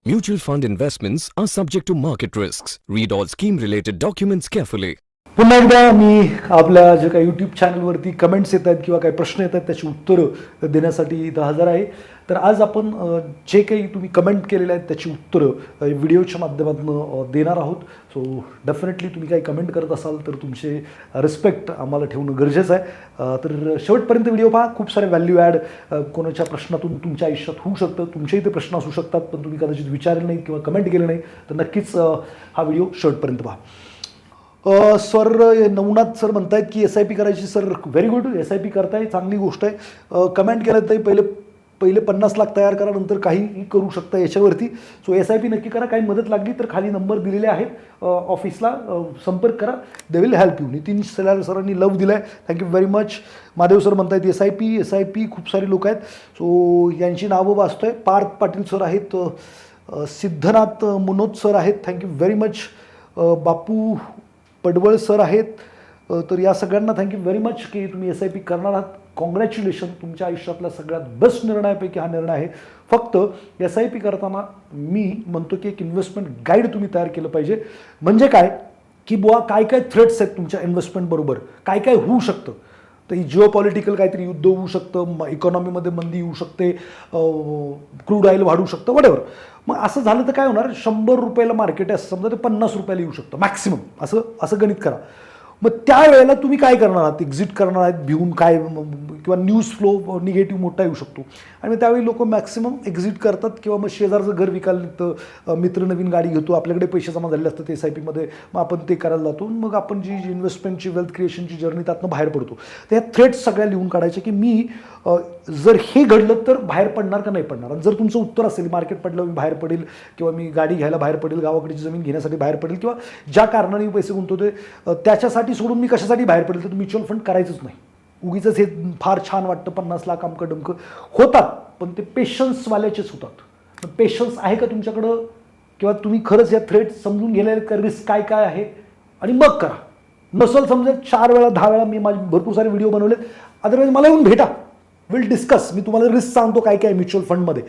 Mutual fund investments are subject to market risks. Read all scheme related documents carefully. पुन्हा एकदा मी आपल्या जे काही यूट्यूब चॅनलवरती कमेंट्स येत आहेत किंवा काही प्रश्न येत आहेत त्याची उत्तरं देण्यासाठी इथं हजर आहे. तर आज आपण जे काही तुम्ही कमेंट केलेले आहेत त्याची उत्तरं व्हिडिओच्या माध्यमातून देणार आहोत. सो डेफिनेटली तुम्ही काही कमेंट करत असाल तर तुमचे रिस्पेक्ट आम्हाला ठेवणं गरजेचं आहे. तर शेवटपर्यंत व्हिडिओ पहा. खूप सारे व्हॅल्यू ॲड कोणाच्या प्रश्नातून तुमच्या आयुष्यात होऊ शकतं. तुमचे इथे प्रश्न असू शकतात पण तुम्ही कदाचित विचारले नाही किंवा कमेंट केले नाही तर नक्कीच हा व्हिडिओ शेवटपर्यंत पहा. सर नवनाथ सर म्हणतायत की SIP करायची. सर व्हेरी गुड, SIP करताय, चांगली गोष्ट आहे. कमेंट केलं तर पहिले 50 लाख तयार करा, नंतर काही करू शकता याच्यावरती. सो SIP नक्की करा. काही मदत लागली तर खाली नंबर दिलेले आहेत, ऑफिसला संपर्क करा, they will help you. Nitin सरांनी लव दिला आहे, thank you very much. Mahadev sir म्हणतायत SIP खूप सारी लोक आहेत. सो यांची नावं वाचतोय. पार्थ पाटील सर आहेत, सिद्धनाथ मनोज सर आहेत, थँक्यू व्हेरी मच. बापू पडवळ सर आहेत. तर या सगळ्यांना थँक्यू व्हेरी मच की तुम्ही SIP करणार आहात. कॉंग्रॅच्युलेशन, तुमच्या आयुष्यातला सगळ्यात बेस्ट निर्णयापैकी हा निर्णय आहे. फक्त SIP करताना मी म्हणतो की एक इन्व्हेस्टमेंट गाईड तुम्ही तयार केलं पाहिजे. म्हणजे काय की बुवा काय काय थ्रेट्स आहेत तुमच्या इन्व्हेस्टमेंटबरोबर, काय काय होऊ शकतं. तर ही जिओ पॉलिटिकल काहीतरी युद्ध होऊ शकतं, इकॉनॉमीमध्ये मंदी येऊ शकते, क्रूड ऑइल वाढू शकतं, वडेवर. मग असं झालं तर काय होणार, 100 रुपयाला मार्केट आहे समजा, ते 50 रुपयाला येऊ शकतं मॅक्सिमम. असं गणित करा. मग त्यावेळेला तुम्ही काय करणार आहात, एक्झिट करणार आहात भिवून काय, किंवा न्यूज फ्लो निगेटिव्ह मोठा येऊ शकतो. आणि मग त्यावेळी लोक मॅक्सिमम एक्झिट करतात किंवा मग शेजारचं घर विकायला निघतं, मित्र नवीन गाडी घेतो, आपल्याकडे पैसे जमा झालेले असतात SIPमध्ये, मग आपण ते करायला जातो. मग आपण जी इन्व्हेस्टमेंटची वेल्थ क्रिएशनची जर्नी त्यातनं बाहेर पडतो. तर ह्या थ्रेट्स सगळ्या लिहून काढायचे की मी जर हे घडलं तर बाहेर पडणार का नाही पडणार. आणि जर तुमचं उत्तर असेल मार्केट पडलं मी बाहेर पडेल, किंवा मी गाडी घ्यायला बाहेर पडेल, गावाकडची जमीन घेण्यासाठी बाहेर पडेल, किंवा ज्या कारणाने मी पैसे गुंतवते त्याच्यासाठी सोडून मी कशासाठी बाहेर पडेल, तर म्युच्युअल फंड करायचंच नाही. उगीच हे फार छान वाटतं 50 लाख अमकं डमकं होतात, पण ते पेशन्सवाल्याचेच होतात. पेशन्स आहे का तुमच्याकडं, किंवा तुम्ही खरंच या थ्रेट समजून गेलेले का, रिस्क काय काय आहे, आणि मग करा. नसल समजेल 4 वेळा 10 वेळा मी माझे भरपूर सारे व्हिडिओ बनवलेत. अदरवाईज मला येऊन भेटा, विल डिस्कस. मी तुम्हाला रिस्क सांगतो काय काय म्युच्युअल फंडमध्ये.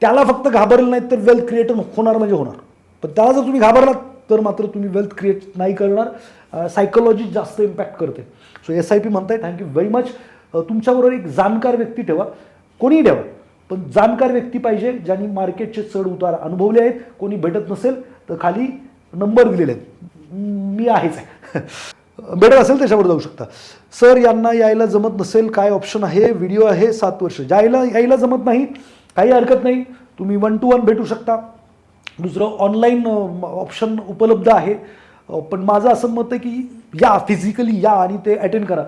त्याला फक्त घाबरलं नाहीत तर वेल्थ क्रिएट होणार म्हणजे होणार. पण त्याला जर तुम्ही घाबरलात तर मात्र तुम्ही वेल्थ क्रिएट नाही करणार. सायकोलॉजी जास्त इम्पॅक्ट करते. सो SIP म्हणताय, थँक्यू व्हेरी मच. तुमच्याबरोबर एक जाणकार व्यक्ती ठेवा, कोणीही ठेवा, पण जाणकार व्यक्ती पाहिजे ज्यांनी मार्केटचे चढ उतार अनुभवले आहेत. कोणी भेटत नसेल तर खाली नंबर दिलेले आहेत, मी आहेच आहे. भेटत असेल त्याच्यावर जाऊ शकता. सर यांना यायला जमत नसेल काय ऑप्शन आहे. व्हिडिओ आहे 7 वर्ष. यायला जमत नाही काही हरकत नाही, तुम्ही 1 to 1 भेटू शकता. दुसरं ऑनलाईन ऑप्शन उपलब्ध आहे. पण माझं असं मत आहे की या फिजिकली या आणि ते अटेंड करा.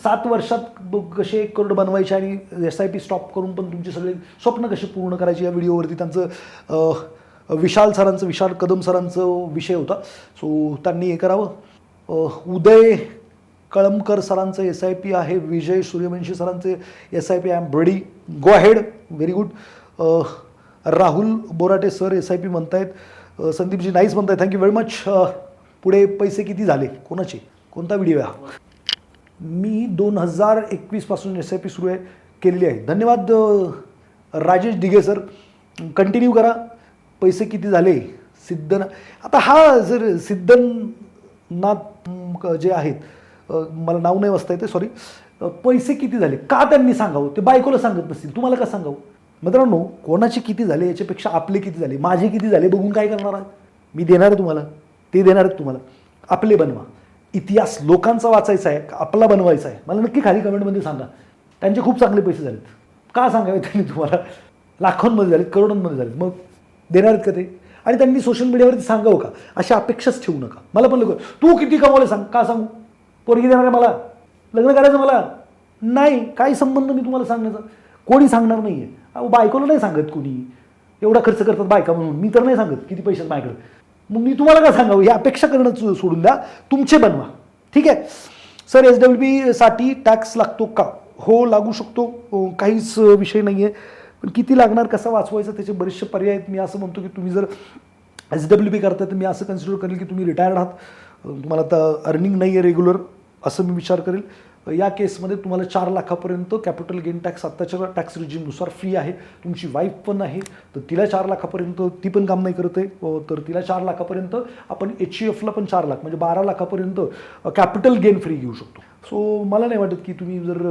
7 वर्षात कसे 1 करोड बनवायचे आणि SIP स्टॉप करून पण तुमचे सगळे स्वप्न कसे पूर्ण करायचे या व्हिडिओवरती त्यांचं विशाल कदम सरांचं विषय होता. सो त्यांनी हे करावं. उदय कळमकर सरांचं SIP आहे. विजय सूर्यवंशी सरांचे SIP I am ready, go ahead, very good. Rahul Borate sir SIP म्हणतायत. संदीपजी नाईस म्हणतायत, थँक्यू व्हेरी मच. पुढे पैसे किती झाले, कोणाचे, कोणता व्हिडिओ आहे हा. मी 2021 पासून SIP सुरू केलेली आहे. धन्यवाद राजेश दिघे सर. कंटिन्यू करा. पैसे किती झाले आता हा जर सिद्धनाथ जे आहेत, मला नाव नाही वाचता येते सॉरी, पैसे किती झाले का त्यांनी सांगावं, ते बायकोला सांगत नसतील, तुम्हाला का सांगावं. मित्रांनो, कोणाचे किती झाले याच्यापेक्षा आपले किती झाले, माझे किती झाले बघून काय करणार आहे. मी देणार आहे तुम्हाला, ते देणार आहेत तुम्हाला. आपले बनवा. इतिहास लोकांचा वाचायचा आहे, आपला बनवायचा आहे. मला नक्की खाली कमेंटमध्ये सांगा. त्यांचे खूप चांगले पैसे झालेत, का सांगावे त्यांनी तुम्हाला. लाखोंमध्ये झालेत, करोडोंमध्ये झालेत, मग देणार आहेत का ते. आणि त्यांनी सोशल मीडियावरती सांगावं का, अशी अपेक्षाच ठेवू नका. मला पण लोक तू किती कमावले सांग, का सांगू. पोरगी देणार आहे मला, लग्न करायचं मला नाही, काही संबंध मी तुम्हाला सांगण्याचा. कोणी सांगणार नाही आहे. अहो बायकोला नाही सांगत कोणी, एवढा खर्च करतात बायका म्हणून. मी तर नाही सांगत किती पैसे माझ्याकडे, मग मी तुम्हाला काय सांगावं. ही अपेक्षा करणं सोडून द्या, तुमचे बनवा. ठीक आहे सर. SWP साठी टॅक्स लागतो का. हो लागू शकतो, काहीच विषय नाही आहे. पण किती लागणार, कसा वाचवायचा, त्याचे बरेचसे पर्याय आहेत. मी असं म्हणतो की तुम्ही जर SWP करताय तर मी असं कन्सिडर करेल की तुम्ही रिटायर्ड आहात, तुम्हाला आता अर्निंग नाही आहे रेग्युलर, असं मी विचार करेल. या केसमध्ये तुम्हाला 4 लाखापर्यंत कॅपिटल गेन टॅक्स आत्ताच्या टॅक्स रिजिमनुसार फ्री आहे. तुमची वाईफ पण आहे तर तिला 4 लाखापर्यंत, ती पण काम नाही करत आहे तर तिला 4 लाखापर्यंत आपण HUFला पण 4 लाख म्हणजे 12 लाखापर्यंत कॅपिटल गेन फ्री घेऊ शकतो. सो मला नाही वाटत की तुम्ही जर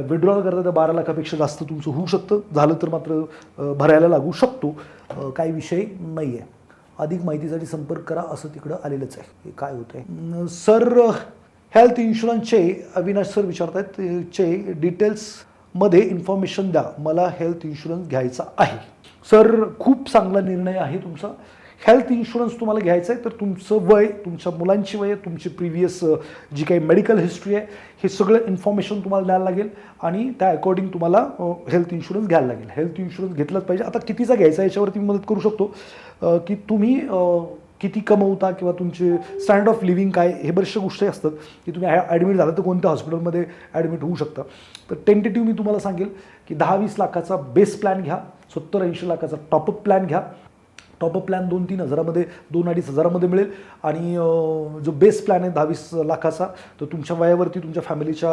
विड्रॉल करता तर 12 लाखापेक्षा जास्त तुमचं होऊ शकतं. झालं तर मात्र भरायला लागू शकतो, काही विषय नाही आहे. अधिक माहितीसाठी संपर्क करा असं तिकडं आलेलंच आहे. हे काय होतं आहे सर? हेल्थ इन्शुरन्सचे अविनाश सर विचारत आहेत चे डिटेल्समध्ये इन्फॉर्मेशन द्या, मला हेल्थ इन्शुरन्स घ्यायचा आहे. सर खूप चांगला निर्णय आहे तुमचा. हेल्थ इन्शुरन्स तुम्हाला घ्यायचं आहे तर तुमचं वय, तुमच्या मुलांची वय, तुमची प्रिव्हियस जी काही मेडिकल हिस्ट्री आहे हे सगळं इन्फॉर्मेशन तुम्हाला द्यायला लागेल आणि त्या अकॉर्डिंग तुम्हाला हेल्थ इन्शुरन्स घ्यायला लागेल. हेल्थ इन्शुरन्स घेतलाच पाहिजे. आता कितीचा घ्यायचा याच्यावरती मी मदत करू शकतो की तुम्ही किती कमवता किंवा तुमचे स्टँडर्ड ऑफ लिव्हिंग काय, हे बऱ्याचशा गोष्टी असतात की तुम्ही ॲडमिट झाला तर कोणत्या हॉस्पिटलमध्ये ॲडमिट होऊ शकता. तर टेंटेटिव्ह मी तुम्हाला सांगेल की 10-20 लाखाचा बेस प्लॅन घ्या, 70-80 लाखाचा टॉपअप प्लॅन घ्या. टॉपअप प्लॅन 2-3 हजारामध्ये, 2-2.5 हजारामध्ये मिळेल आणि जो बेस प्लॅन आहे 10-20 लाखाचा तो तुमच्या वयावरती, तुमच्या फॅमिलीच्या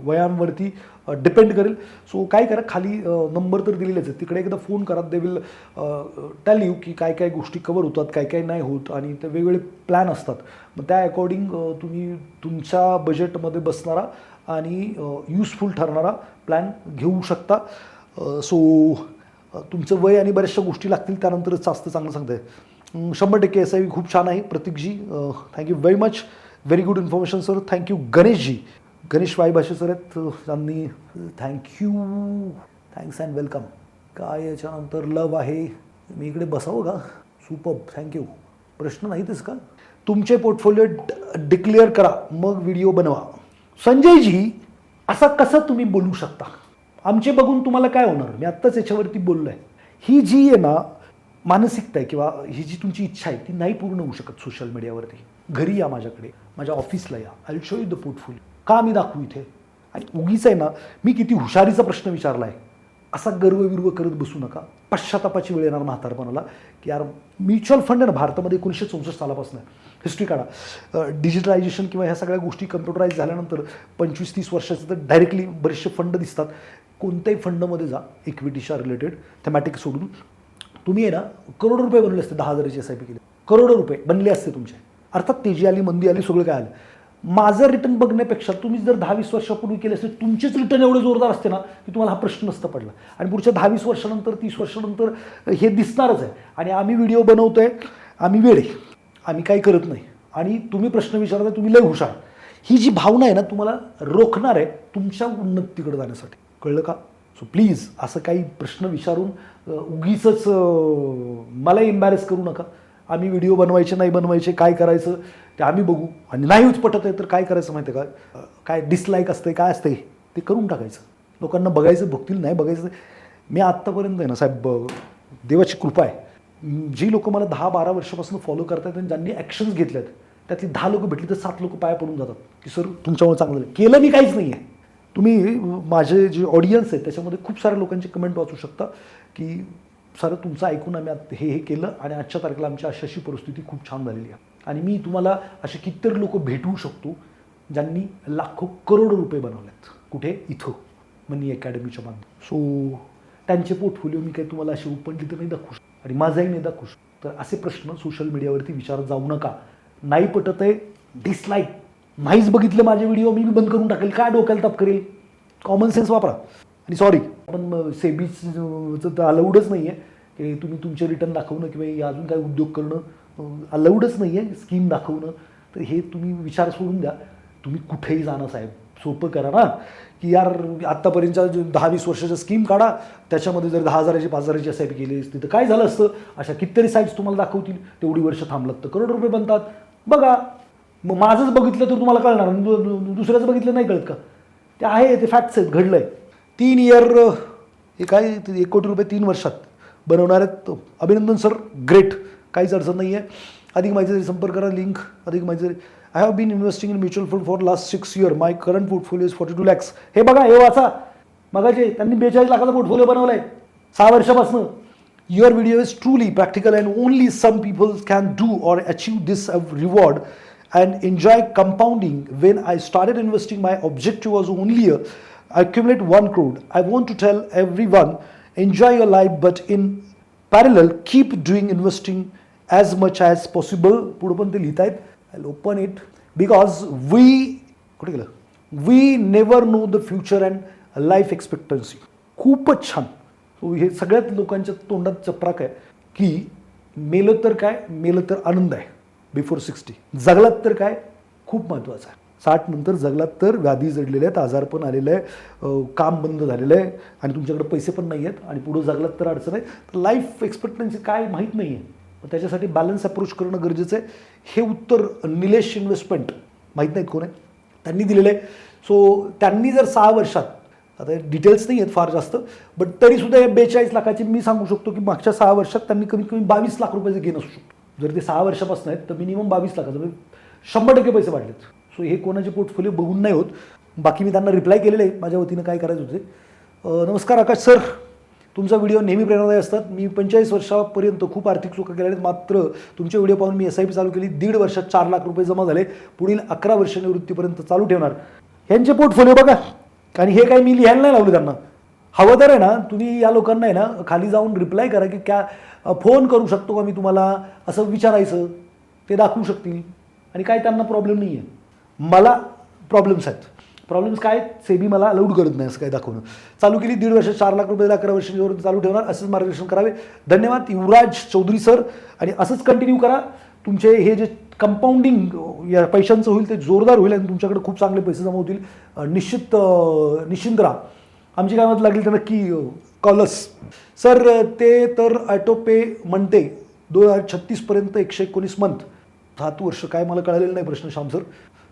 वयांवरती डिपेंड करेल. सो काय करा, खाली नंबर तर दिलेलेच आहेत, तिकडे एकदा फोन करा. दे विल टेल यू की काय काय गोष्टी कवर होतात, काय काय नाही होत आणि ते वेगवेगळे प्लॅन असतात. मग त्या अकॉर्डिंग तुम्ही तुमच्या बजेटमध्ये बसणारा आणि युजफुल ठरणारा प्लॅन घेऊ शकता. सो तुमचं वय आणि बऱ्याचशा गोष्टी लागतील त्यानंतरच जास्त चांगलं सांगताय. 100% SIV खूप छान आहे Prateekji, thank you very much, very good information sir. Thank you Ganeshji, Ganesh Y Bhashe sir आहेत त्यांनी थँक्यू, थँक्स अँड वेलकम. काय याच्यानंतर लव आहे, मी इकडे बसावं का? Super, thank you. प्रश्न नाहीतच का? तुमचे पोर्टफोलिओ डिक्लेअर करा मग व्हिडिओ बनवा. संजयजी असं कसं तुम्ही बोलू शकता? आमचे बघून तुम्हाला काय होणार? मी आत्ताच याच्यावरती बोललो आहे. ही जी आहे ना मानसिकता आहे किंवा ही जी तुमची इच्छा आहे ती नाही पूर्ण होऊ शकत सोशल मीडियावरती. घरी या माझ्याकडे, माझ्या ऑफिसला या, I will show you the portfolio. का मी दाखवू इथे? आणि उगीच आहे ना, मी किती हुशारीचा प्रश्न विचारला आहे असा गर्व करत बसू नका. पश्चातापाची वेळ येणार म्हातारपणाला की यार म्युच्युअल फंड आहे ना भारतामध्ये 1964 सालापासून हिस्ट्री काढा. डिजिटलायझेशन किंवा ह्या सगळ्या गोष्टी कम्प्युटराईज झाल्यानंतर 25-30 वर्षाचे तर डायरेक्टली बरेचसे फंड दिसतात. कोणत्याही फंडमध्ये जा इक्विटीच्या रिलेटेड थेमॅटिक सोडून, तुम्ही आहे ना करोडो रुपये बनले असते. 10,000ची SIP केली, करोडो रुपये बनले असते तुमचे. अर्थात तेजी आली, मंदी आली, सगळं काय आलं. माझं रिटर्न बघण्यापेक्षा तुम्ही जर 10-20 वर्षापूर्वी केले असते तुमचेच रिटर्न एवढे जोरदार असते ना की तुम्हाला हा प्रश्न नसता पडला. आणि पुढच्या 10-20 वर्षानंतर, 30 वर्षानंतर हे दिसणारच आहे. आणि आम्ही व्हिडिओ बनवतोय, आम्ही वेडे, आम्ही काही करत नाही आणि तुम्ही प्रश्न विचारताय, तुम्ही लय हुशार. ही जी भावना आहे ना तुम्हाला रोखणार आहे तुमच्या उन्नतीकडे जाण्यासाठी. कळलं का? सो प्लीज असं काही प्रश्न विचारून उगीचच मला एम्बॅरेस करू नका. आम्ही व्हिडिओ बनवायचे नाही बनवायचे, काय करायचं ते आम्ही बघू. आणि नाहीच पटत आहे तर काय करायचं माहिती आहे का? काय डिसलाईक असते, काय असते ते करून टाकायचं. लोकांना बघायचं, बघतील, नाही बघायचं. मी आत्तापर्यंत आहे ना साहेब, देवाची कृपा आहे, जी लोक मला 10-12 वर्षापासून फॉलो करतात आणि ज्यांनी ॲक्शन्स घेतल्यात त्यातली 10 लोक भेटली तर 7 लोक पाया पडून जातात की सर तुमच्यामुळे चांगलं केलं. मी काहीच नाही आहे. तुम्ही माझे जे ऑडियन्स आहे त्याच्यामध्ये खूप साऱ्या लोकांचे कमेंट वाचू शकता की सर तुमचं ऐकून आम्ही हे केलं आणि आजच्या तारखेला आमची अशी परिस्थिती खूप छान झालेली आहे. आणि मी तुम्हाला असे कितीतरी लोक भेटवू शकतो ज्यांनी लाखो करोडो रुपये बनवलेत. कुठे? इथं मनी अकॅडमीच्या माध्यमातून. सो त्यांचे पोर्टफोलिओ मी काही तुम्हाला असे ओपनली तर नाही दाखवू शकतो आणि माझाही नाही दाखवू शकतो. तर असे प्रश्न सोशल मीडियावरती विचारत जाऊ नका. नाही पटत आहे, डिसलाईक, नाहीच बघितलं माझे व्हिडिओ, मी बंद करून टाकेल, काय डोक्याला ताप करेल? कॉमन सेन्स वापरा. आणि सॉरी पण सेबीचं तर अलाउडच नाही आहे की तुम्ही तुमचे रिटर्न दाखवणं किंवा अजून काही उद्योग करणं अलाउडच नाही आहे, स्कीम दाखवणं. तर हे तुम्ही विचार सोडून द्या. तुम्ही कुठेही जाणं साहेब, सोपं करा ना की यार आत्तापर्यंतच्या 10-20 वर्षाच्या स्कीम काढा, त्याच्यामध्ये जर 10,000ची 5,000ची SIP केली असती तर काय झालं असतं? अशा कितीतरी साईट्स तुम्हाला दाखवतील. तेवढी वर्ष थांबलात तर करोड रुपये बनतात. बघा, मग माझंच बघितलं तर तुम्हाला कळणार, दुसऱ्याचं बघितलं नाही कळत का? ते आहे, ते फॅक्ट्स आहेत, घडलं आहे. 3 इयर हे काय 1 कोटी रुपये 3 वर्षात बनवणार आहेत. अभिनंदन सर, ग्रेट, काहीच अडचण नाही आहे. अधिक माहितीसाठी संपर्क करा, लिंक अधिक माहिती. I have been investing in mutual fund for last 6 years. My current portfolio is 42 lakhs. हे बघा, हे वाचा. मगाचे त्यांनी 42 लाखाचा पोर्टफोलिओ बनवला आहे 6 वर्षापासून. Your video is truly practical and only some people can do or achieve this reward and enjoy compounding. When I started investing, my objective was only accumulate 1 crore. I want to tell everyone, enjoy your life, but in parallel keep doing investing as much as possible. पुढे पण ते लिहित आहेत. I'll open it because कुठे गेलं? We never know the future and life expectancy. खूपच छान. हे सगळ्यात लोकांच्या तोंडात चपराक आहे की मेलं तर काय, मेलं तर आनंद आहे बिफोर 60. जगलात तर काय, खूप महत्त्वाचं आहे. 60 नंतर जगलात तर व्याधी जडलेले आहेत, आजारपण आलेलं आहे, काम बंद झालेलं आहे आणि तुमच्याकडे पैसे पण नाही आहेत आणि पुढं जगलात तर अडचण आहे. तर लाईफ एक्सपेक्टन्सी काय माहीत नाही आहे. त्याच्यासाठी बॅलन्स अप्रोच करणं गरजेचं आहे. हे उत्तर निलेश इन्व्हेस्टमेंट, माहीत नाहीत कोण आहे, त्यांनी दिलेलं आहे. सो त्यांनी जर 6 वर्षात, आता डिटेल्स नाही आहेत फार जास्त, बट तरीसुद्धा या 42 लाखाची मी सांगू शकतो की मागच्या 6 वर्षात त्यांनी कमीत कमी 22 लाख रुपयाचे गेन असू शकतो. जर ते 6 वर्षापासून आहेत तर मिनिमम 22 लाखाचं, म्हणजे 100% पैसे वाढलेत. सो हे कोणाचे पोर्टफोलिओ बघून नाही होत. बाकी मी त्यांना रिप्लाय केलेलं आहे माझ्या वतीनं काय करायचं होते. नमस्कार आकाश सर, तुमचा व्हिडिओ नेहमी प्रेरणादायी असतात. मी 45 वर्षापर्यंत खूप आर्थिक चुका केल्या आहेत, मात्र तुमचे व्हिडिओ पाहून मी SIP चालू केली. 1.5 वर्षात 4 लाख रुपये जमा झाले. पुढील 11 वर्ष निवृत्तीपर्यंत चालू ठेवणार. ह्यांचे पोर्टफोलिओ बघा. आणि हे काही मी लिहायला नाही लावले त्यांना. हवं तर आहे ना, तुम्ही या लोकांना आहे ना खाली जाऊन रिप्लाय करा की क्या फोन करू शकतो का मी तुम्हाला, असं विचारायचं. ते दाखवू शकतील आणि काय त्यांना प्रॉब्लेम नाही आहे. मला प्रॉब्लेम्स आहेत. प्रॉब्लेम्स काय, सेबी मला अलाउड करत नाही असं काय दाखवणं. चालू केली 1.5 वर्ष 4 लाख रुपये 11 वर्षांवर चालू ठेवणार. असंच मार्गदर्शन करावे. धन्यवाद युवराज चौधरी सर. आणि असंच कंटिन्यू करा. तुमचे हे जे कंपाऊंडिंग या पैशांचं होईल ते जोरदार होईल आणि तुमच्याकडे खूप चांगले पैसे जमा होतील. निश्चिंत राहा. आमची काय मदत लागली तर नक्की कॉलस. सर ते तर ऑटोपे म्हणते 2036पर्यंत 119 मंथ, 7 वर्ष, काय मला कळलेलं नाही प्रश्न श्याम सर.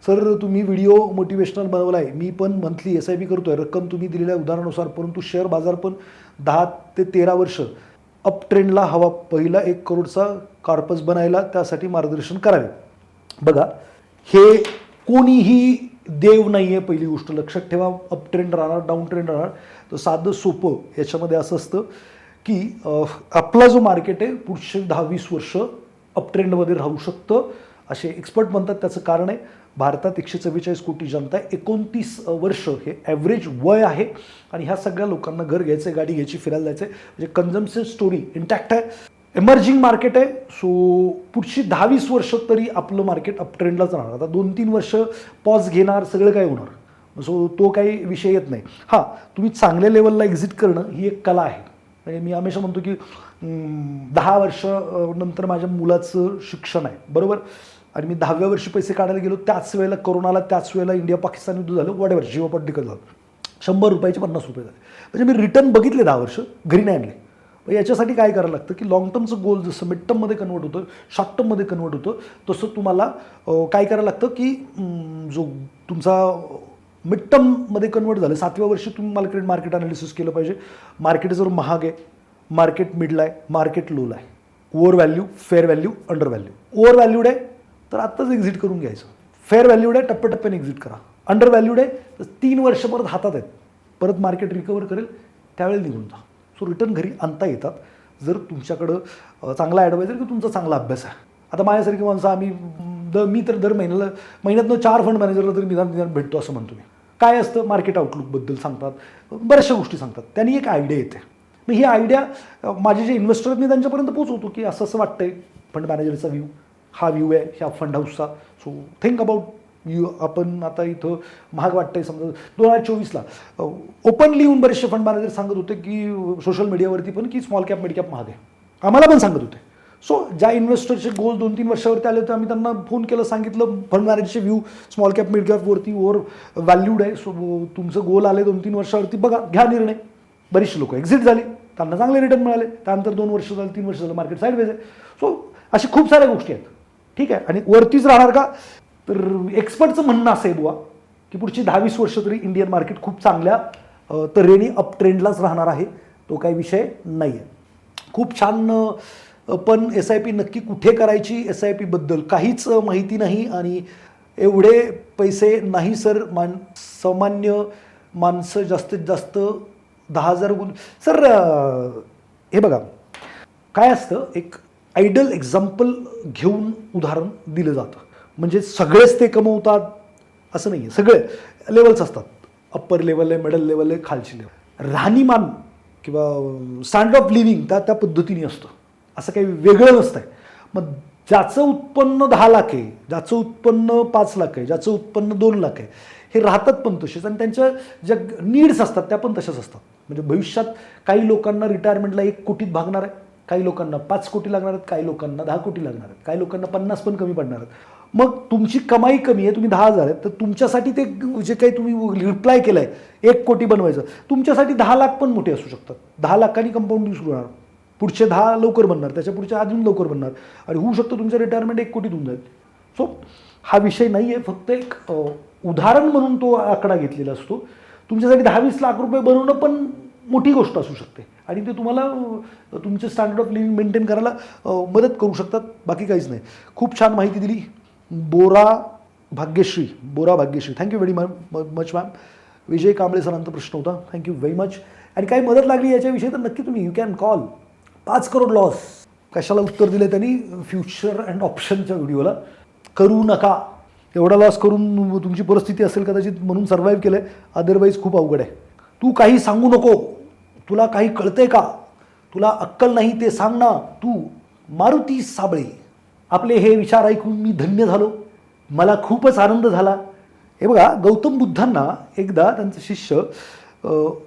सर तुम्ही व्हिडिओ मोटिवेशनल बनवला आहे. मी पण मंथली SIP करतो आहे. रक्कम तुम्ही दिलेल्या उदाहरणानुसार, परंतु शेअर बाजार पण 10 ते 13 वर्ष अप ट्रेंडला हवा. पहिला 1 करोडचा कॉर्पस बनायला त्यासाठी मार्गदर्शन करावे. बघा, हे कोणीही देव नाही आहे. पहिली गोष्ट लक्षात ठेवा. अप ट्रेंड राहणार, डाऊन ट्रेंड राहणार. तर साधं सोपं याच्यामध्ये असं असतं की आपला जो मार्केट आहे पुढचे 10-20 वर्ष अप ट्रेंडमध्ये राहू शकतं असे एक्सपर्ट म्हणतात. त्याचं कारण आहे भारतात 144 कोटी जनता आहे. 29 वर्ष हे ॲव्हरेज वय आहे आणि ह्या सगळ्या लोकांना घर घ्यायचं आहे, गाडी घ्यायची, फिरायला जायचं आहे. म्हणजे कन्झम्पशन स्टोरी इंटॅक्ट आहे. एमर्जिंग मार्केट आहे. सो पुढची 10-20 वर्ष तरी आपलं मार्केट अप ट्रेंडलाच राहणार. आता 2-3 वर्ष पॉज घेणार, सगळं काय होणार. सो तो काही विषय येत नाही. हां, तुम्ही चांगल्या लेवलला एक्झिट करणं ही एक कला आहे. म्हणजे मी हमेशा म्हणतो की 10 वर्ष नंतर माझ्या मुलाचं शिक्षण आहे, बरोबर, आणि मी 10व्या वर्षी पैसे काढायला गेलो, त्याच वेळेला कोरोनाला, त्याच वेळेला इंडिया पाकिस्तान युद्ध झालं, वॉटेवर जिओपॉलिटिकल झालं. 100 रुपयाचे 50 रुपये झाले. म्हणजे मी रिटर्न बघितले 10 वर्ष, घरी नाही आणले. याच्यासाठी काय करायला लागतं की लॉंग टर्मचं गोल जसं मिड टर्ममध्ये कन्वर्ट होतं, शॉर्ट टर्ममध्ये कन्वर्ट होतं, तसं तुम्हाला काय करायला लागतं की जो तुमचा मिड टर्ममध्ये कन्वर्ट झालं 7व्या वर्षी तुम्हाला क्रेडिट मार्केट अनालिसिस केलं पाहिजे. मार्केट जर महाग आहे, मार्केट मिडला आहे, मार्केट लोला आहे, over value, fair value, under value. Over valued आहे तर आत्ताच एक्झिट करून घ्यायचं. फेअर व्हॅल्यूड आहे, टप्प्याटप्प्याने एक्झिट करा. अंडर व्हॅल्यूड आहे तर 3 वर्ष परत हातात आहेत, परत मार्केट रिकवर करेल त्यावेळेला निघून जा. सो रिटर्न घरी आणता येतात जर तुमच्याकडं चांगला ॲडवायझर की तुमचा चांगला अभ्यास आहे. आता माझ्यासारखी माणसं मी तर दर महिन्यातनं 4 फंड मॅनेजरला तरी निदान भेटतो असं म्हणतो मी. काय असतं, मार्केट आउटलुकबद्दल सांगतात, बऱ्याचशा गोष्टी सांगतात, त्यांनी एक आयडिया येते. मग ही आयडिया माझे जे इन्व्हेस्टर आहेत मी त्यांच्यापर्यंत पोहोचवतो की असं असं वाटतंय, फंड मॅनेजरचा व्ह्यू हा व्ह्यू आहे ह्या फंड हाऊसचा. So think about you. आपण आता इथं महाग वाटतंय समजा 2024ला ओपनली येऊन बरेचसे फंड मॅनेजर सांगत होते की सोशल मीडियावरती पण की स्मॉल कॅप मिड कॅप महाग आहे, आम्हाला पण सांगत होते. सो ज्या इन्व्हेस्टरचे गोल 2-3 वर्षावरती आले होते आम्ही त्यांना फोन केलं, सांगितलं फंड मॅनेजरचे व्ह्यू स्मॉल कॅप मिड कॅपवरती ओव्हर व्हॅल्यूड आहे. सो तुमचं गोल आले 2-3 वर्षावरती, बघा घ्या निर्णय. बरीचशी लोक एक्झिट झाली, त्यांना चांगले रिटर्न मिळाले. त्यानंतर 2 वर्ष झालं, 3 वर्ष झालं, मार्केट साईडवेज आहे. सो अशी खूप साऱ्या गोष्टी आहेत. ठीक आहे. आणि वरतीच राहणार का, तर एक्सपर्टचं म्हणणं असं आहे बुवा की पुढची 10-20 वर्ष तरी इंडियन मार्केट खूप चांगल्या तऱ्हेने अप ट्रेंडलाच राहणार आहे. तो काही विषय नाही आहे. खूप छान. पण SIP नक्की कुठे करायची, SIP बद्दल काहीच माहिती नाही आणि एवढे पैसे नाही सर. सामान्य माणसं जास्तीत जास्त 10,000 गुण. सर हे बघा काय असतं, एक आयडल एक्झाम्पल घेऊन उदाहरण दिलं जातं. म्हणजे सगळेच ते कमवतात असं नाही आहे. सगळे लेवल्स असतात. अप्पर लेवल आहे, मिडल लेवल आहे, खालची लेवल. राहणीमान किंवा स्टँडर्ड ऑफ लिव्हिंग त्या पद्धतीने असतं. असं काही वेगळं नसतं आहे. मग ज्याचं उत्पन्न 10 लाख आहे, ज्याचं उत्पन्न 5 लाख आहे, ज्याचं उत्पन्न 2 लाख आहे, हे राहतात पण तसेच आणि त्यांच्या ज्या नीड्स असतात त्या पण तशाच असतात. म्हणजे भविष्यात काही लोकांना रिटायरमेंटला 1 कोटीत भागणार आहे, काही लोकांना 5 कोटी लागणार आहेत, काही लोकांना 10 कोटी लागणार आहेत, काही लोकांना 50 पण कमी पडणार आहेत. मग तुमची कमाई कमी आहे, तुम्ही 10,000 आहेत, तर तुमच्यासाठी ते जे काही तुम्ही रिप्लाय केलं आहे 1 कोटी बनवायचं, तुमच्यासाठी 10 लाख पण मोठे असू शकतात. 10 लाखांनी कंपाऊंडिंग सुरू होणार, पुढचे 10 लवकर बनणार, त्याच्या पुढचे अजून लवकर बनणार आणि होऊ शकतं तुमचं रिटायरमेंट 1 कोटीत होऊन जाईल. सो हा विषय नाही आहे, फक्त एक उदाहरण म्हणून तो आकडा घेतलेला असतो. तुमच्यासाठी 10-20 लाख रुपये बनवणं पण मोठी गोष्ट असू शकते आणि ते तुम्हाला तुमचे स्टँडर्ड ऑफ लिव्हिंग मेंटेन करायला मदत करू शकतात, बाकी काहीच नाही. खूप छान माहिती दिली Bora Bhagyashree. Thank you very much ma'am. Vijay Kamble सरांचा प्रश्न होता, थँक्यू व्हेरी मच. आणि काही मदत लागली याच्याविषयी तर नक्की तुम्ही you can call. 5 crore loss कशाला उत्तर दिले त्यांनी फ्युचर अँड ऑप्शनच्या व्हिडिओला. करू नका, एवढा लॉस करून तुमची परिस्थिती असेल कदाचित म्हणून सर्व्हाइव्ह केलं आहे, अदरवाईज खूप अवघड आहे. तू काही सांगू नको, तुला काही कळतंय का, तुला अक्कल नाही ते सांग ना तू. मारुती साबळे. आपले हे विचार ऐकून मी धन्य झालो, मला खूपच आनंद झाला. हे बघा, गौतम बुद्धांना एकदा त्यांचा शिष्य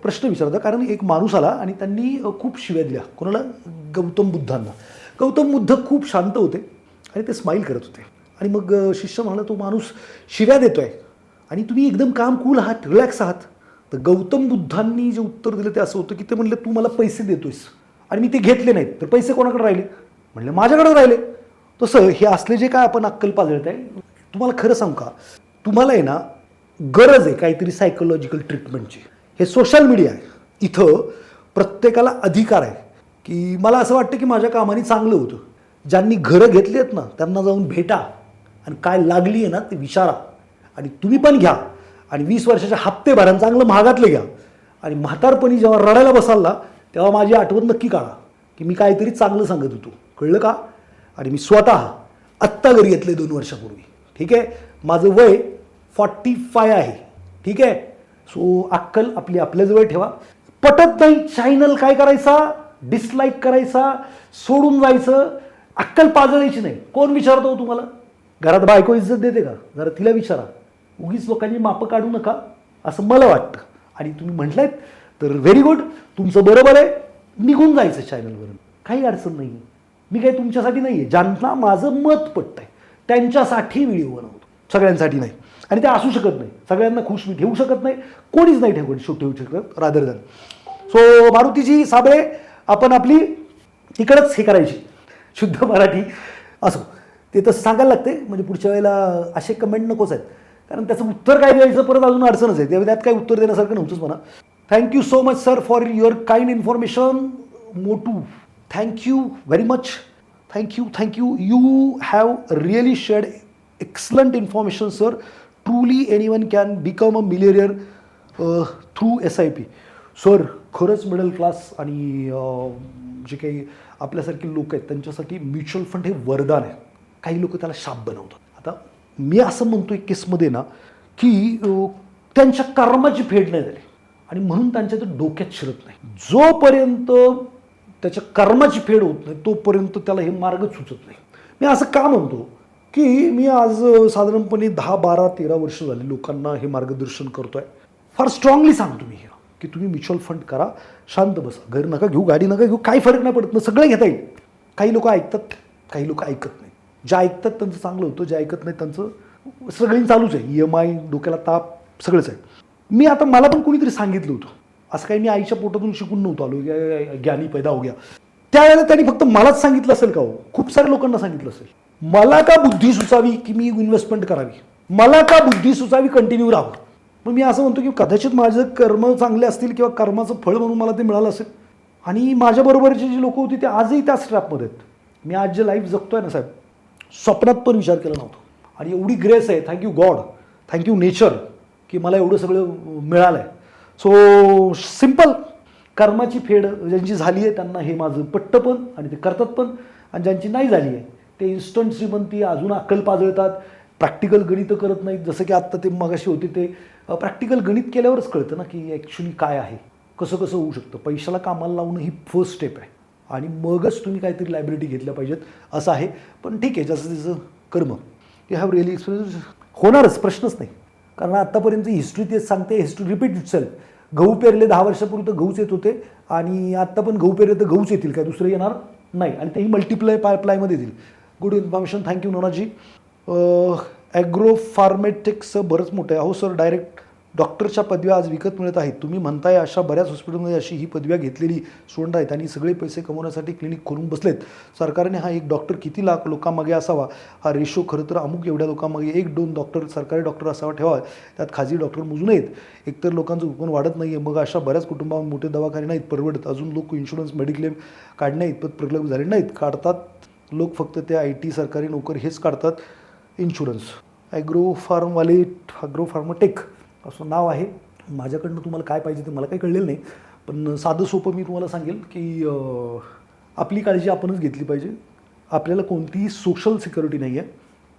प्रश्न विचारता, कारण एक माणूस आला आणि त्यांनी खूप शिव्या दिल्या. कोणाला? गौतम बुद्धांना. गौतम बुद्ध खूप शांत होते आणि ते स्माईल करत होते. आणि मग शिष्य म्हणाला, तो माणूस शिव्या देतोय आणि तुम्ही एकदम काम कूल आहात, रिलॅक्स आहात. तर गौतम बुद्धांनी जे उत्तर दिलं ते असं होतं की ते म्हणले, तू मला पैसे देतोयस आणि मी ते घेतले नाहीत, तर पैसे कोणाकडे राहिले? म्हणले, माझ्याकडे राहिले. तसं हे असले जे काय आपण अक्कल पाजळत आहे, तुम्हाला खरं सांगू का, तुम्हाला आहे ना गरज आहे काहीतरी सायकोलॉजिकल ट्रीटमेंटची. हे सोशल मीडिया आहे, इथं प्रत्येकाला अधिकार आहे की मला असं वाटतं की माझ्या कामाने चांगलं होतं. ज्यांनी घरं घेतली आहेत ना त्यांना जाऊन भेटा आणि काय लागली आहे ना ते विचारा आणि तुम्ही पण घ्या आणि 20 वर्षाच्या हप्ते भरा, चांगलं महागातले घ्या. आणि म्हातारपणी जेव्हा रडायला बसाल ना तेव्हा माझी आठवण नक्की काढा की मी काहीतरी चांगलं सांगत होतो, कळलं का? आणि मी स्वतः आत्ता घरी घेतले 2 वर्षापूर्वी. ठीक आहे, माझं वय 45 आहे. ठीक आहे. सो अक्कल आपली आपल्याजवळ ठेवा. पटत नाही चॅनल काय करायचा? डिसलाईक करायचा, सोडून जायचं. अक्कल पाजळायची नाही. कोण विचारतो तुम्हाला? घरात बायको इज्जत देते का? जरा तिला विचारा. उगीच लोकांनी मापं काढू नका असं मला वाटतं. आणि तुम्ही म्हटलात तर व्हेरी गुड, तुमचं बरोबर आहे. निघून जायचं चॅनलवरून, काही अडचण नाही. मी काही तुमच्यासाठी नाही आहे, ज्यांना माझं मत पटतंय त्यांच्यासाठी व्हिडिओ बनवतो, सगळ्यांसाठी नाही. आणि ते असू शकत नाही, सगळ्यांना खुश मी ठेवू शकत नाही, कोणीच नाही ठेवू शकत rather than. So Marutiji Sable, आपण आपली इकडंच हे करायची शुद्ध मराठी असो ते तसं सांगायला लागते. म्हणजे पुढच्या वेळेला असे कमेंट नकोच आहेत, कारण त्याचं उत्तर काय द्यायचं परत अजून अडचणच आहे. त्यात काही उत्तर देण्यासारखं नव्हतंच म्हणा. Thank you so much sir for your kind information. Motu, thank you very much. Thank you. You have really shared excellent information sir. Truly anyone can become a millionaire through SIP. Sir खरंच मिडल क्लास आणि जे काही आपल्यासारखे लोक आहेत त्यांच्यासाठी mutual fund हे वरदान आहे. काही लोक त्याला शाप बनवतात. आता मी असं म्हणतो एक केसमध्ये ना की त्यांच्या कर्माची फेड नाही झाली आणि म्हणून त्यांच्या तर डोक्यात शिरत नाही. जोपर्यंत त्याच्या कर्माची फेड होत नाही तोपर्यंत त्याला हे मार्गच सुचत नाही. मी असं का म्हणतो की मी आज साधारणपणे 10, 12, 13 वर्ष झाली लोकांना हे मार्गदर्शन करतोय. फार स्ट्रॉंगली सांगतो मी की तुम्ही म्युच्युअल फंड करा, शांत बसा, घर नका घेऊ, गाडी नका घेऊ, काही फरक नाही पडत ना, सगळं घेता येईल. काही लोक ऐकतात, काही लोक ऐकत नाही. ज्या ऐकतात त्यांचं चांगलं होतं, ज्या ऐकत नाही त्यांचं सगळं चालूच आहे. EMI, डोक्याला ताप, सगळंच आहे. मी आता मला पण कोणीतरी सांगितलं होतं, असं काही मी आईच्या पोटातून शिकून नव्हतो आलो ज्ञानी पैदा हो गया. त्यावेळेला त्यांनी फक्त मलाच सांगितलं असेल का? हो, खूप साऱ्या लोकांना सांगितलं असेल. मला का बुद्धी सुचावी की मी इन्व्हेस्टमेंट करावी? मला का बुद्धी सुचावी कंटिन्यू राहावं? मग मी असं म्हणतो की कदाचित माझं कर्म चांगले असतील किंवा कर्माचं फळ म्हणून मला ते मिळालं असेल. आणि माझ्याबरोबरची जी लोकं होती ते आजही त्याच ट्रॅपमध्ये आहेत. मी आज जे लाईफ जगतोय ना साहेब, स्वप्नात पण विचार केला नव्हता. आणि एवढी ग्रेस आहे, थँक्यू गॉड, थँक्यू नेचर, की मला एवढं सगळं मिळालं आहे. सो सिम्पल, कर्माची फेड ज्यांची झाली आहे त्यांना हे माझं पटतं पण आणि ते करतात पण. आणि ज्यांची नाही झाली आहे ते इन्स्टंट श्रीमंती, अजून अक्कल पाजळतात, प्रॅक्टिकल गणितं करत नाहीत. जसं की आत्ता ते मगाशी होते ते प्रॅक्टिकल गणित केल्यावरच कळतं ना की ॲक्च्युली काय आहे, कसं कसं होऊ शकतं. पैशाला कामाला लावणं ही फर्स्ट स्टेप आहे आणि मगच तुम्ही काहीतरी लायबिलिटी घेतल्या पाहिजेत असं आहे. पण ठीक आहे, जसं त्याचं कर्म. You have really experience. होणारच, प्रश्नच नाही. कारण आत्तापर्यंत हिस्ट्री तेच सांगते, हिस्ट्री रिपीट इटसेल्फ. गहू पेरले 10 वर्षापूर्वी तर गहूच येत होते आणि आत्ता पण गहू पेरले तर गहूच येतील, काय दुसरं येणार नाही. आणि तेही मल्टिप्लाय पायप्लायमध्ये येतील. Good information, thank you Nonaji. Agro फार्मेटिक्सचं बरंच मोठं आहे. हो सर, डायरेक्ट डॉक्टरच्या पदव्या आज विकत मिळत आहेत. तुम्ही म्हणताय अशा बऱ्याच हॉस्पिटलमध्ये अशी ही पदव्या घेतलेली स्टुडंट आहेत आणि सगळे पैसे कमवण्यासाठी क्लिनिक खोलून बसलेत. सरकारने हा एक डॉक्टर किती लाख लोकांमागे असावा, हा रेशो खरं तर अमुक एवढ्या लोकांमागे 1-2 डॉक्टर सरकारी डॉक्टर असावा ठेवा. त्यात खाजगी डॉक्टर मोजू नयेत. एकतर लोकांचं उत्पन्न वाढत नाही आहे, मग अशा बऱ्याच कुटुंबांना मोठे दवाखाने नाहीत परवडत. अजून लोक इन्शुरन्स मेडिक्लेम काढण्या इतपत प्रगल्भ झाले नाहीत. काढतात लोक फक्त ते IT सरकारी नोकर हेच काढतात इन्शुरन्स. ॲग्रो फार्मटेक असं नाव आहे. माझ्याकडनं तुम्हाला काय पाहिजे ते मला काही कळलेलं नाही, पण साधं सोपं मी तुम्हाला सांगेल की आपली काळजी आपणच घेतली पाहिजे. आपल्याला कोणतीही सोशल सिक्युरिटी नाही आहे.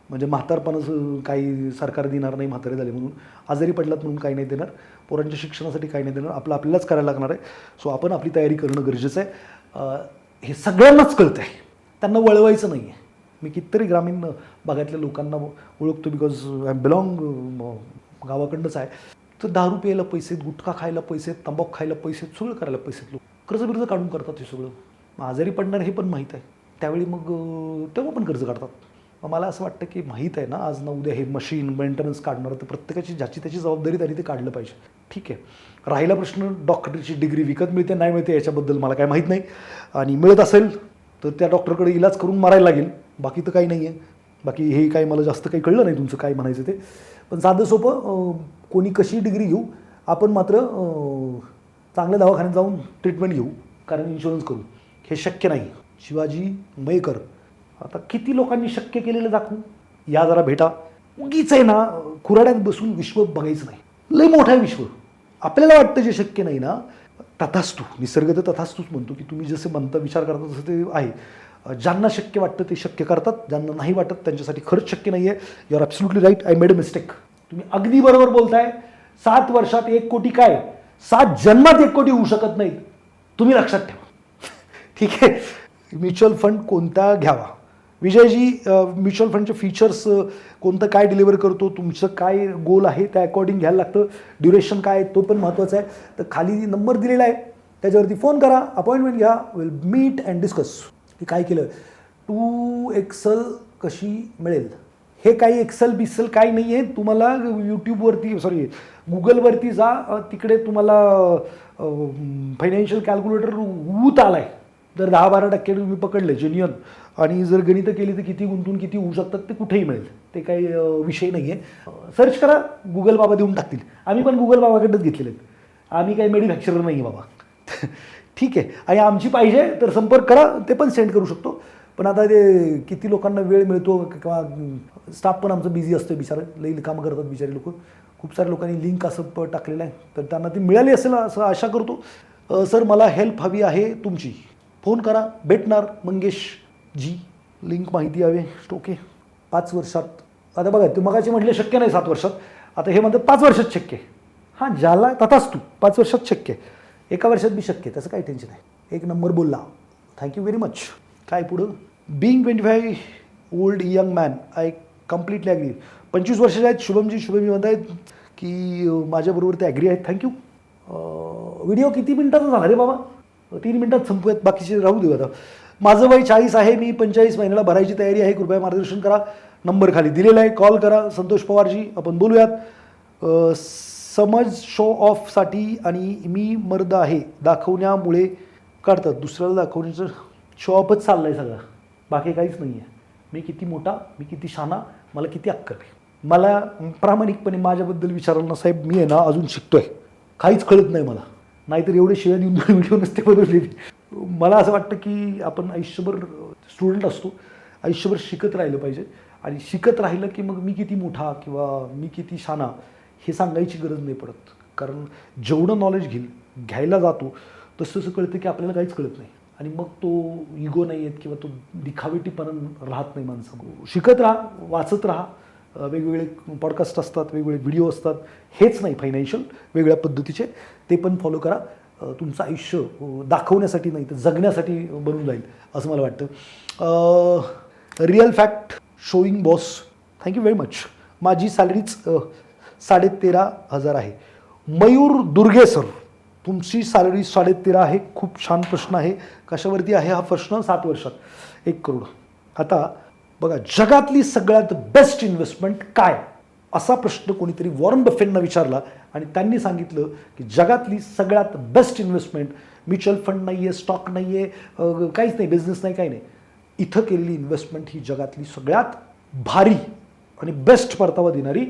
म्हणजे म्हातारपणाचं काही सरकार देणार नाही, म्हातारे झाले म्हणून, आजारी पडलात म्हणून काही नाही देणार, पोरांच्या शिक्षणासाठी काही नाही देणार. आपल्यालाच करायला लागणार आहे. सो आपण आपली तयारी करणं गरजेचं आहे. हे सगळ्यांनाच कळतं आहे, त्यांना वळवायचं नाही आहे. मी कितीतरी ग्रामीण भागातल्या लोकांना ओळखतो, बिकॉज आय बिलॉंग गावाकडनंच आहे. तर दारू प्यायला पैसे, गुटखा खायला पैसे, तंबाखू खायला पैसे, सगळं करायला पैसे. लोक कर्ज काढून करतात हे सगळं. मग आजारी पडणार हे पण माहीत आहे, त्यावेळी मग तेव्हा पण कर्ज काढतात. मग मला असं वाटतं की माहीत आहे ना आज ना उद्या हे मशीन मेंटेनन्स काढणार, तर प्रत्येकाची ज्याची त्याची जबाबदारी त्यांनी ते काढलं पाहिजे. ठीक आहे. राहिला प्रश्न डॉक्टरची डिग्री विकत मिळते नाही मिळते याच्याबद्दल मला काय माहीत नाही, आणि मिळत असेल तर त्या डॉक्टरकडे इलाज करून मारायला लागेल, बाकी तर काही नाही आहे. बाकी हे काही मला जास्त काही कळलं नाही तुमचं काय म्हणायचं ते. पण साधं सोपं, कोणी कशी डिग्री घेऊ, आपण मात्र चांगल्या दवाखान्यात जाऊन ट्रीटमेंट घेऊ, कारण इन्शुरन्स करू. हे शक्य नाही. शिवाजी मयेकर, आता किती लोकांनी शक्य केलेलं दाखवू. या जरा भेटा. उगीच आहे ना खुराड्यात बसून विश्व बघायचं नाही. लय मोठं आहे विश्व. आपल्याला वाटतं जे शक्य नाही ना, तथास्तु, निसर्ग तर तथास्तूच म्हणतो की तुम्ही जसं म्हणता विचार करता तसं ते आहे. ज्यांना शक्य वाटतं ते शक्य करतात, ज्यांना नाही वाटत त्यांच्यासाठी खरंच शक्य नाही आहे. You are absolutely right, I made a mistake. तुम्ही अगदी बरोबर बोलताय. 7 वर्षात 1 कोटी काय, 7 जन्मात 1 कोटी होऊ शकत नाहीत. तुम्ही लक्षात ठेवा. ठीक आहे. म्युच्युअल फंड कोणता घ्यावा. विजयजी, म्युच्युअल फंडचे फीचर्स कोणतं काय डिलिव्हर करतो, तुमचं काय गोल आहे त्या अकॉर्डिंग घ्यायला लागतं. ड्युरेशन काय तो पण महत्त्वाचा आहे. तर खाली नंबर दिलेला आहे त्याच्यावरती फोन करा, अपॉइंटमेंट घ्या, विल मीट अँड डिस्कस. की काय केलं, 2 एक्सेल कशी मिळेल. हे काही एक्सेल बिसेल काही नाही आहे. तुम्हाला यूट्यूबवरती गुगलवरती जा, तिकडे तुम्हाला फायनान्शियल कॅल्क्युलेटर ऊत आला आहे. जर 10-12% तुम्ही पकडले जेन्युअन, आणि जर गणितं केली तर किती गुंतून किती होऊ शकतात ते कुठेही मिळेल. ते काही विषय नाही आहे. सर्च करा, गुगल बाबा देऊन टाकतील. आम्ही पण गुगल बाबाकडंच घेतलेले आहेत. आम्ही काही मॅन्युफॅक्चरर नाही आहे बाबा. ठीक आहे. आणि आमची पाहिजे तर संपर्क करा, ते पण सेंड करू शकतो. पण आता ते किती लोकांना वेळ मिळतो किंवा स्टाफ पण आमचं बिझी असतं बिचारं, लई कामं करतात बिचारे लोक. खूप साऱ्या लोकांनी लिंक असं टाकलेलं आहे, तर त्यांना ती मिळाली असेल असं आशा करतो. सर मला हेल्प हवी आहे तुमची. फोन करा, भेटणार मंगेश जी. लिंक माहिती हवी. ओके. 5 वर्षात, आता बघा ते मगाशी म्हटले शक्य नाही 7 वर्षात, आता हे म्हणतात 5 वर्षात शक्य आहे. हां, ज्याला तथाच तू 5 वर्षात शक्य आहे, 1 वर्षात बी शक्य आहे, त्याचं काही टेन्शन आहे. 1 नंबर बोलला. Thank you very much. काय पुढं. Being 25 old young man, I completely agree. 25 वर्षाचे आहेत शुभमजी म्हणत आहेत की माझ्याबरोबर ते ॲग्री आहेत. थँक्यू. व्हिडिओ किती मिनिटाचा झाला रे बाबा. 3 मिनिटात संपूयात, बाकीचे राहू देऊ. आता माझं वय 40 आहे, मी 45 महिन्याला भरायची तयारी आहे. कृपया मार्गदर्शन करा. नंबर खाली दिलेला आहे, कॉल करा. संतोष पवारजी, आपण बोलूयात. समज शो ऑफसाठी आणि मी मर्द आहे दाखवण्यामुळे काढतात, दुसऱ्याला दाखवण्याचं शो ऑफच चाललं आहे सगळं, बाकी काहीच नाही आहे. मी किती मोठा, मी किती शाना, मला किती अक्कल आहे. मला प्रामाणिकपणे माझ्याबद्दल विचाराल ना साहेब, मी आहे ना अजून शिकतोय, काहीच कळत नाही मला. नाहीतर एवढे शिव्या देऊन व्हिडिओ नसते बनवले. मला असं वाटतं की आपण आयुष्यभर स्टुडंट असतो, आयुष्यभर शिकत राहिलं पाहिजे. आणि शिकत राहिलं की मग मी किती मोठा किंवा मी किती शाना हे सांगायची गरज नाही पडत. कारण जेवढं नॉलेज घ्यायला जातो तसं तसं कळतं की आपल्याला काहीच कळत नाही. आणि मग तो इगो नाही आहेत किंवा तो दिखावेटीपणा राहत नाही माणसाकडून. शिकत राहा, वाचत राहा, वेगवेगळे पॉडकास्ट असतात, वेगवेगळे व्हिडिओ असतात. हेच नाही फायनान्शियल, वेगळ्या पद्धतीचे ते पण फॉलो करा. तुमचं आयुष्य दाखवण्यासाठी नाही तर जगण्यासाठी बनून जाईल असं मला वाटतं. Real fact showing boss, thank you very much. माझी सॅलरीच 13,500 आहे. मयूर दुर्गे सर, तुमची सॅलरी 13,500 आहे. खूप छान प्रश्न आहे. कशावरती आहे हा प्रश्न? 7 वर्षात 1 करोड. आता बघा, जगातली सगळ्यात बेस्ट इन्व्हेस्टमेंट काय, असा प्रश्न कोणीतरी वॉरन बफेटनं विचारला आणि त्यांनी सांगितलं की जगातली सगळ्यात बेस्ट इन्व्हेस्टमेंट म्युच्युअल फंड नाही आहे, स्टॉक नाही आहे, काहीच नाही, बिझनेस नाही, काही नाही. इथं केलेली इन्व्हेस्टमेंट ही जगातली सगळ्यात भारी आणि बेस्ट परतावा देणारी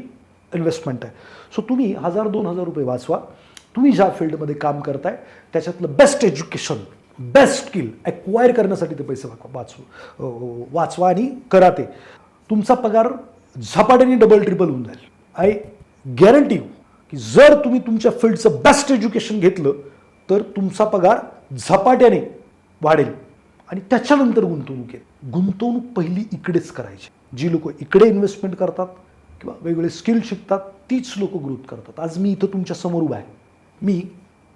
इन्व्हेस्टमेंट आहे. सो तुम्ही 1,000-2,000 रुपये वाचवा. तुम्ही ज्या फील्डमध्ये काम करताय त्याच्यातलं best education, best skill acquire करण्यासाठी ते पैसे वाचवा आणि करा ते. तुमचा पगार झपाट्याने डबल ट्रिपल होऊन जाईल. आय गॅरंटी यू की जर तुम्ही तुमच्या फील्डचं बेस्ट एज्युकेशन घेतलं तर तुमचा पगार झपाट्याने वाढेल. आणि त्याच्यानंतर गुंतवणूक आहे. गुंतवणूक पहिली इकडेच करायची. जी लोक इकडे इन्व्हेस्टमेंट करतात किंवा वेगवेगळे स्किल शिकतात तीच लोक ग्रोथ करतात. आज मी इथं तुमच्या समोर उभा आहे. मी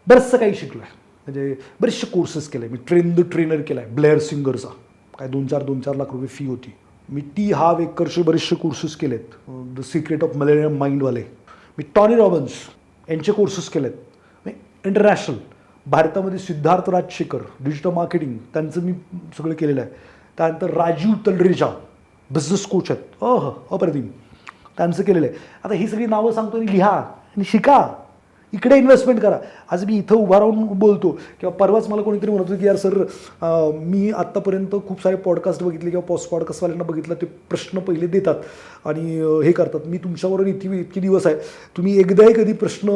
बरंचसं काही शिकलो आहे, म्हणजे बरेचसे कोर्सेस केले. मी ट्रेनर केला आहे ब्लेअर सिंगरचा, काय 2-4 लाख रुपये फी होती. मी T.Harv Ekerचे बरेचसे कोर्सेस केलेत, द सिक्रेट ऑफ मिलेनियम माइंडवाले. मी टॉनी रॉबिन्स यांचे कोर्सेस केलेत. मी इंटरनॅशनल भारतामध्ये सिद्धार्थ राजशेखर डिजिटल मार्केटिंग त्यांचं मी सगळं केलेलं आहे. त्यानंतर राजीव तलरेजा बिझनेस कोच आहेत, अप्रतिम, त्यांचं केलेलं आहे. आता ही सगळी नावं सांगतो आणि लिहा आणि शिका, इकडे इन्व्हेस्टमेंट करा. आज मी इथं उभा राहून बोलतो किंवा परवाच मला कोणीतरी म्हणत होतं की यार सर, मी आत्तापर्यंत खूप सारे पॉडकास्ट बघितले किंवा पॉडकास्टवाल्यांना बघितलं, ते प्रश्न पहिले देतात आणि हे करतात. मी तुमच्याबरोबर इतके दिवस आहे, तुम्ही एकदाही कधी प्रश्न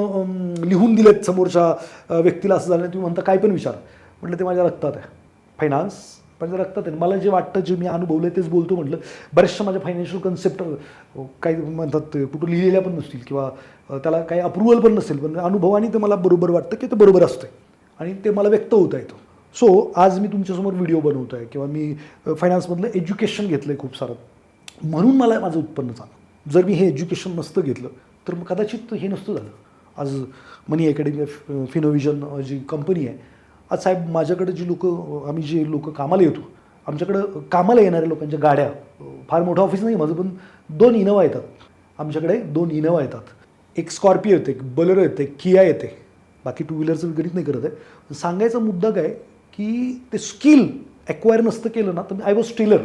लिहून दिलेत समोरच्या व्यक्तीला असं झालं, तुम्ही म्हणता काय पण विचार. म्हटलं ते माझ्या रक्तात आहे. फायनान्स माझ्या रक्तात आहे. मला जे वाटतं, जे मी अनुभवलं तेच बोलतो. म्हटलं बऱ्याचशा माझ्या फायनान्शियल कन्सेप्ट काही म्हणतात कुठं लिहिलेल्या पण नसतील किंवा त्याला काही अप्रुव्हल पण नसेल, पण अनुभवाने ते मला बरोबर वाटतं की ते बरोबर असतं आणि ते मला व्यक्त होता येतं. सो आज मी तुमच्यासमोर व्हिडिओ बनवतो आहे किंवा मी फायनान्समधलं एज्युकेशन घेतलं आहे खूप सारं, म्हणून मला माझं उत्पन्न झालं. जर मी हे एज्युकेशन नसतं घेतलं तर मग कदाचित हे नसतं झालं. आज मनी अकॅडमी, फिनोव्हिजन जी कंपनी आहे, आज साहेब माझ्याकडे आम्ही जे लोक कामाला येतो, आमच्याकडं कामाला येणाऱ्या लोकांच्या गाड्या, फार मोठं ऑफिस नाही माझं, पण 2 इनोवा येतात आमच्याकडे. 2 इनोवा येतात, एक स्कॉर्पिओ येते, एक बलेरो येते, किया येते. बाकी 2 व्हीलरचं गणित नाही करत आहे. सांगायचा मुद्दा काय की ते स्किल ॲक्वायर नसतं केलं ना तर आय वॉज टेलर.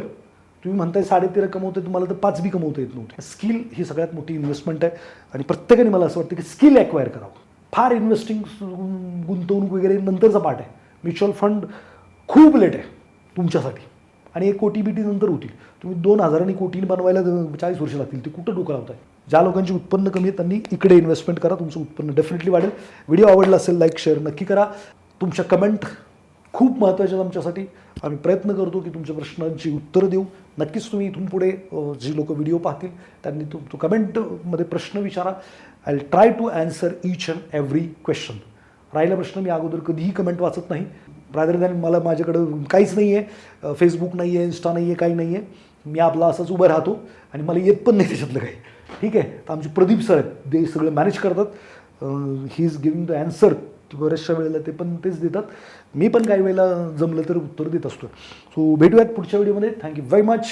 तुम्ही म्हणताय 13.5 कमवतोय, तुम्हाला तर 5 बी कमवता येत नव्हते. स्किल ही सगळ्यात मोठी इन्व्हेस्टमेंट आहे आणि प्रत्येकाने मला असं वाटतं की स्किल ॲक्वायर करावं. फार इन्व्हेस्टिंग, गुंतवणूक वगैरे नंतरचा पार्ट आहे. म्युच्युअल फंड खूप लेट आहे तुमच्यासाठी आणि 1 कोटी बीटी नंतर होतील. तुम्ही 2,000 कोटीने बनवायला 40 वर्ष लागतील. ते कुठं डोकं लावताय? ज्या लोकांची उत्पन्न कमी आहे त्यांनी इकडे इन्व्हेस्टमेंट करा, तुमचं उत्पन्न डेफिनेटली वाढेल. व्हिडिओ आवडला असेल लाईक शेअर नक्की करा. तुमच्या कमेंट खूप महत्त्वाच्या आहेत आमच्यासाठी. आम्ही प्रयत्न करतो की तुमच्या प्रश्नांची उत्तरं देऊ. नक्कीच तुम्ही इथून पुढे जी लोक व्हिडिओ पाहतील त्यांनी तो कमेंटमध्ये प्रश्न विचारा. I will try to answer each and every question. राहिला प्रश्न मी अगोदर कधीही कमेंट वाचत नाही. रादर दॅन मला माझ्याकडं काहीच नाही आहे, फेसबुक नाही आहे, इन्स्टा नाही आहे, काही नाही आहे. मी आपला असाच उभं राहतो आणि मला येत पण नाही त्याच्यातलं काही. ठीक आहे, तर आमचे प्रदीप सर आहेत, ते सगळं मॅनेज करतात. He is giving the answer. बऱ्याचशा वेळेला ते पण तेच देतात. मी पण काही वेळेला जमलं तर उत्तर देत असतो. सो भेटूयात पुढच्या व्हिडिओमध्ये. Thank you very much.